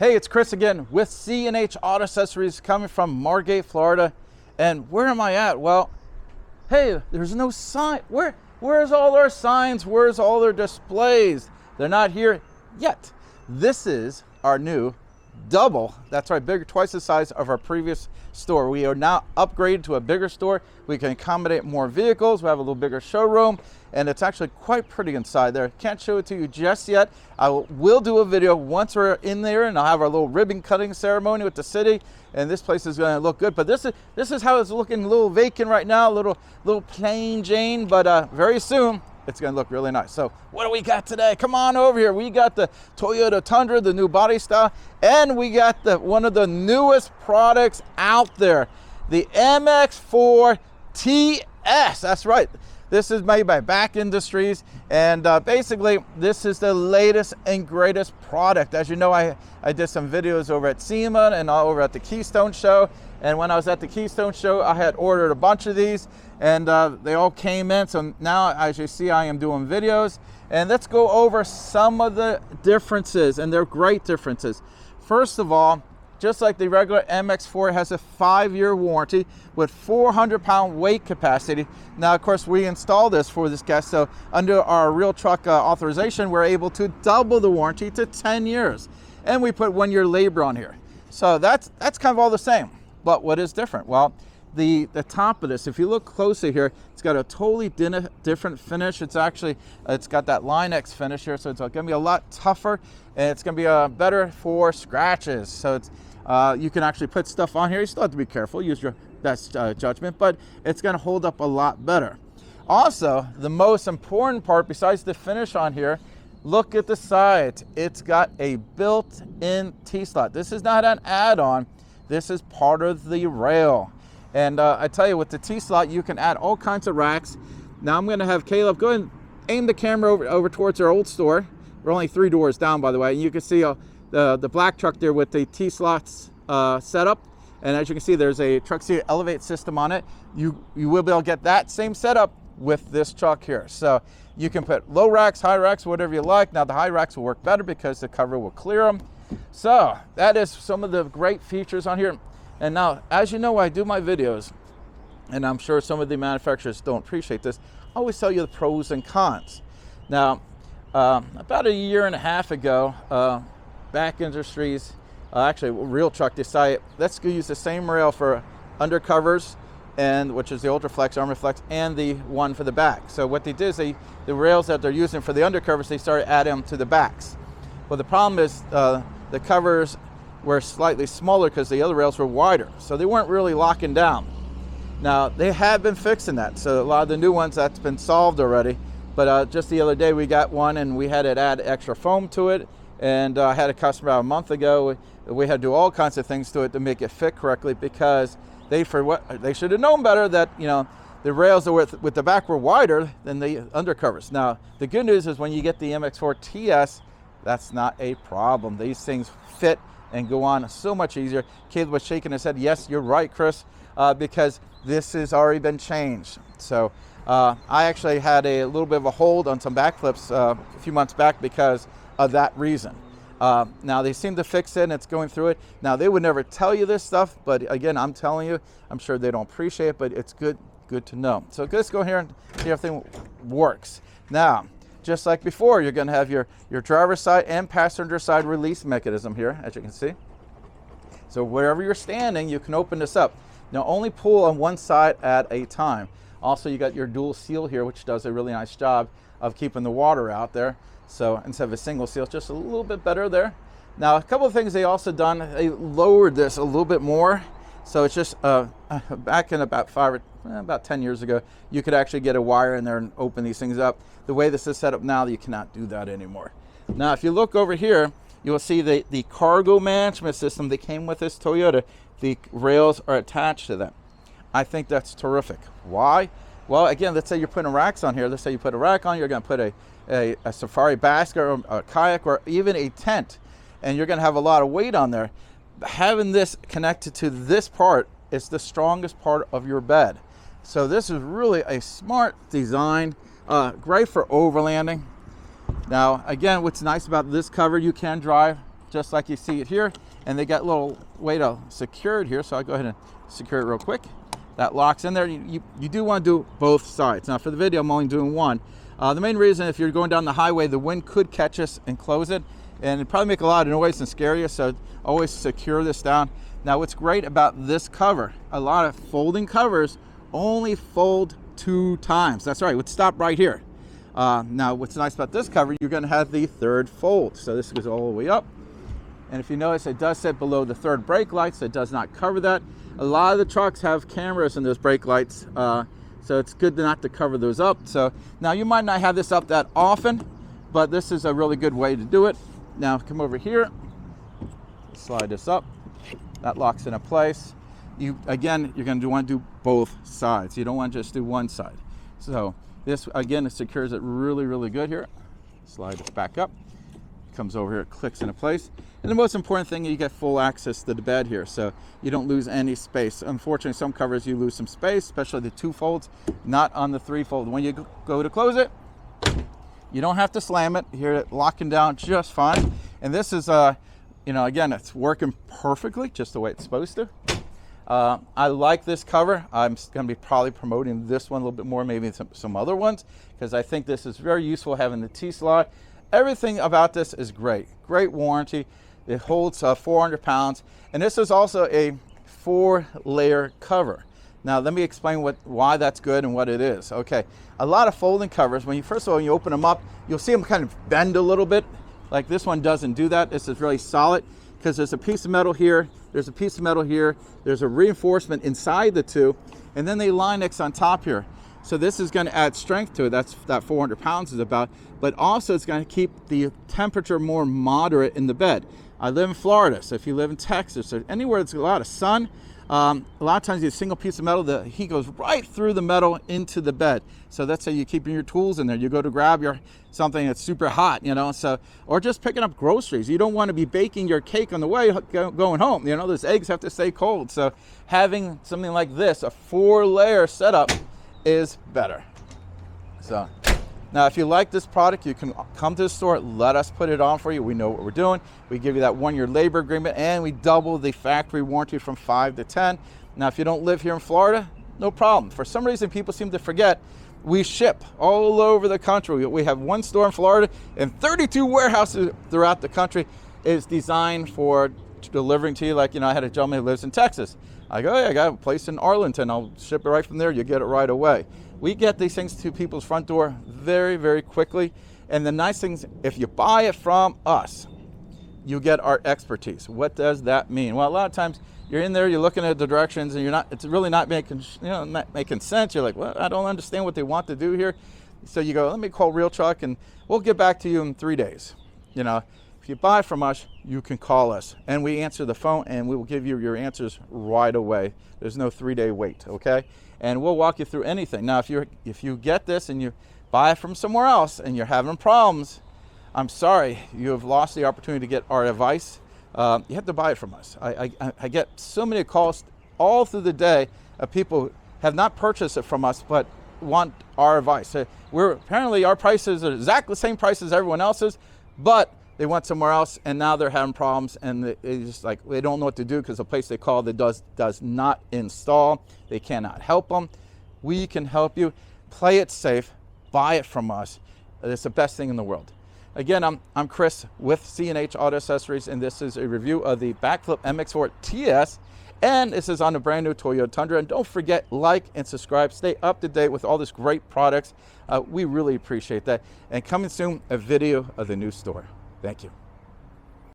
Hey, it's Chris again with CNH Auto Accessories coming from Margate, Florida. And where am I at? Well, hey, there's no sign. Where's all our signs? Where's all their displays? They're not here yet. This is our new double, that's right, bigger, twice the size of our previous store. We are now upgraded to a bigger store. We can accommodate more vehicles. We have a little bigger showroom, and it's actually quite pretty inside there. Can't show it to you just yet. I will do a video once we're in there, and I'll have our little ribbon cutting ceremony with the city, and this place is going to look good. But this is how it's looking, a little vacant right now, a little plain Jane, but very soon it's going to look really nice. So what do we got today? Come on over here. We got the Toyota Tundra, the new body style, and we got one of the newest products out there, the MX4 TS. That's right. This is made by Back Industries, and basically this is the latest and greatest product. As you know, I did some videos over at SEMA and over at the Keystone Show, and when I was at the Keystone Show, I had ordered a bunch of these, and they all came in. So now, as you see, I am doing videos, and let's go over some of the differences, and they're great differences. First of all, just like the regular MX4, it has a 5-year warranty with 400-pound weight capacity. Now, of course, we installed this for this guest, so under our real truck authorization, we're able to double the warranty to 10 years. And we put 1-year labor on here. So that's kind of all the same. But what is different? Well, the top of this, if you look closely here, it's got a totally different finish. It's got that Line-X finish here, so it's going to be a lot tougher, and it's going to be better for scratches. So it's you can actually put stuff on here. You still have to be careful, use your best judgment, but it's going to hold up a lot better. Also, the most important part, besides the finish on here, look at the sides. It's got a built-in T-slot. This is not an add-on. This is part of the rail. And I tell you, with the T-slot, you can add all kinds of racks. Now I'm going to have Caleb go ahead and aim the camera over towards our old store. We're only 3 doors down, by the way. And you can see the black truck there with the T-slots set up. And as you can see, there's a truck seat elevate system on it. You will be able to get that same setup with this truck here. So you can put low racks, high racks, whatever you like. Now the high racks will work better because the cover will clear them. So that is some of the great features on here. And now, as you know, I do my videos, and I'm sure some of the manufacturers don't appreciate this. I always tell you the pros and cons. Now, about 1.5 years ago, Back Industries, actually Real Truck, decided let's go use the same rail for undercovers, and which is the Ultraflex, Armorflex, and the one for the back. So what they did is the rails that they're using for the undercovers, they started adding them to the backs. Well, the problem is the covers were slightly smaller because the other rails were wider, so they weren't really locking down. Now, they have been fixing that, so a lot of the new ones, that's been solved already. But just the other day, we got one, and we had to add extra foam to it. And I had a customer about a month ago. We had to do all kinds of things to it to make it fit correctly, because they should have known better that, you know, the rails with the back were wider than the undercovers. Now, the good news is when you get the MX4 TS, that's not a problem. These things fit and go on so much easier. Caleb was shaking his head. Yes, you're right, Chris, because this has already been changed. So I actually had a little bit of a hold on some backflips a few months back because of that reason. Now they seem to fix it, and it's going through it. Now they would never tell you this stuff, but again, I'm telling you, I'm sure they don't appreciate it, but it's good to know. So let's go here and see if everything works. Now, just like before, you're going to have your driver's side and passenger side release mechanism here, as you can see. So wherever you're standing, you can open this up. Now, only pull on one side at a time. Also, you got your dual seal here, which does a really nice job of keeping the water out there. So instead of a single seal, it's just a little bit better there. Now, a couple of things they also done, they lowered this a little bit more. So it's just back in about 10 years ago, you could actually get a wire in there and open these things up. The way this is set up now, you cannot do that anymore. Now, if you look over here, you will see the cargo management system that came with this Toyota. The rails are attached to that. I think that's terrific. Why? Well, again, let's say you're putting racks on here. Let's say you put a rack on, you're going to put a safari basket or a kayak or even a tent, and you're going to have a lot of weight on there. Having this connected to this part is the strongest part of your bed. So this is really a smart design, great for overlanding. Now, again, what's nice about this cover, you can drive just like you see it here. And they got a little way to secure it here, so I'll go ahead and secure it real quick. That locks in there. You do want to do both sides. Now for the video, I'm only doing one. The main reason, if you're going down the highway, the wind could catch us and close it, and it'd probably make a lot of noise and scare you, so always secure this down. Now what's great about this cover, a lot of folding covers only fold 2 times. That's right, let's stop right here. Now what's nice about this cover, you're going to have the 3rd fold. So this goes all the way up. And if you notice, it does sit below the 3rd brake light, so it does not cover that. A lot of the trucks have cameras in those brake lights, so it's good not to cover those up. So now you might not have this up that often, but this is a really good way to do it. Now come over here, slide this up. That locks into place. Again, you're going to want to do both sides. You don't want to just do one side. So this, again, it secures it really, really good here. Slide it back up. Comes over here, it clicks into place. And the most important thing, you get full access to the bed here, so you don't lose any space. Unfortunately, some covers you lose some space, especially the 2 folds, not on the 3 fold. When you go to close it, you don't have to slam it. Here, it locking down just fine. And this is, again, it's working perfectly, just the way it's supposed to. I like this cover. I'm going to be probably promoting this one a little bit more, maybe some other ones, because I think this is very useful, having the T-slot. Everything about this is great. Great warranty. It holds 400 pounds. And this is also a 4-layer cover. Now let me explain why that's good and what it is. Okay, a lot of folding covers, first of all, when you open them up, you'll see them kind of bend a little bit. Like this one doesn't do that. This is really solid because there's a piece of metal here, there's a piece of metal here, there's a reinforcement inside the 2, and then they Line-X on top here. So this is going to add strength to it. That's that 400 pounds is about, but also it's going to keep the temperature more moderate in the bed. I live in Florida, so if you live in Texas or anywhere there's a lot of sun, a lot of times you have a single piece of metal, the heat goes right through the metal into the bed. So that's how you keep your tools in there. You go to grab something that's super hot, or just picking up groceries. You don't want to be baking your cake on the way going home. Those eggs have to stay cold. So having something like this, a 4-layer setup, is better. So now if you like this product, you can come to the store, let us put it on for you. We know what we're doing. We give you that 1-year labor agreement, and we double the factory warranty from 5 to 10. Now if you don't live here in Florida, no problem. For some reason, people seem to forget we ship all over the country. We have 1 store in Florida and 32 warehouses throughout the country. Is designed for delivering to you. Like, I had a gentleman who lives in Texas. I go, hey, I got a place in Arlington. I'll ship it right from there. You get it right away. We get these things to people's front door very, very quickly. And the nice thing is, if you buy it from us, you get our expertise. What does that mean? Well, a lot of times you're in there, you're looking at the directions, and it's really not making, not making sense. You're like, well, I don't understand what they want to do here. So you go, let me call Real Truck, and we'll get back to you in 3 days. If you buy from us, you can call us, and we answer the phone, and we will give you your answers right away. There's no 3-day wait, okay? And we'll walk you through anything. Now, if you get this and you buy it from somewhere else and you're having problems, I'm sorry, you have lost the opportunity to get our advice. You have to buy it from us. I get so many calls all through the day of people who have not purchased it from us, but want our advice. Apparently our prices are exactly the same price as everyone else's, but they went somewhere else, and now they're having problems, and they don't know what to do because the place they call that does not install. They cannot help them. We can help you. Play it safe. Buy it from us. It's the best thing in the world. Again, I'm Chris with CNH Auto Accessories, and this is a review of the backflip MX4 TS, and this is on the brand new Toyota Tundra. And don't forget, like and subscribe. Stay up to date with all these great products. We really appreciate that. And coming soon, a video of the new store. Thank you.